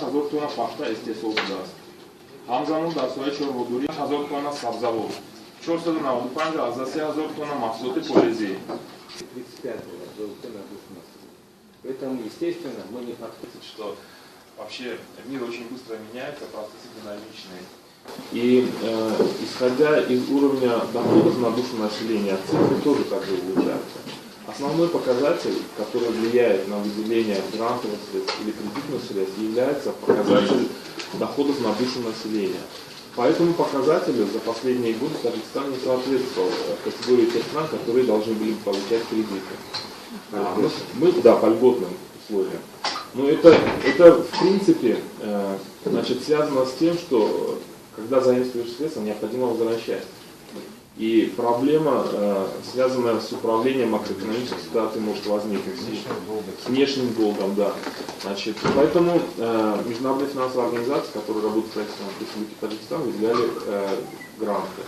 1000 tonna paxta istehsal qilinadi. Hamzanın da soya çorvoduri 1000 tonna sabzavod. 400 тонна mahsulati полезии. 35 золота на душу населения. Поэтому, естественно, мы не подходим, Что вообще мир очень быстро меняется, процессы динамичные. И исходя из уровня доходов на душу населения, цифры тоже также улучшаются. Основной показатель, который влияет на выделение грантовых средств или кредитных средств, является показатель доходов на душу населения. По этому показателю за последние годы Таджикистан не соответствовал категории тех стран, которые должны были получать кредиты. Мы, да, по льготным условиям. Но это в принципе значит, связано с тем, что когда заимствуешь средства, необходимо возвращать. И проблема, связанная с управлением макроэкономической ситуацией, может возникнуть. С внешним долгом, да. Значит, поэтому международные финансовые организации, которые работают в правительстве Республики Таджикистан, выделяли гранты.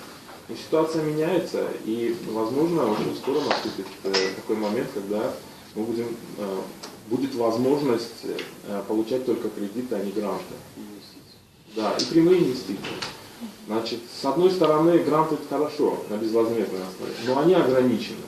Но ситуация меняется, и, возможно, очень скоро наступит такой момент, когда мы будет возможность получать только кредиты, а не гранты. Да, и прямые инвестиции. Значит, с одной стороны, гранты это хорошо, на безвозмездной основе, но они ограничены.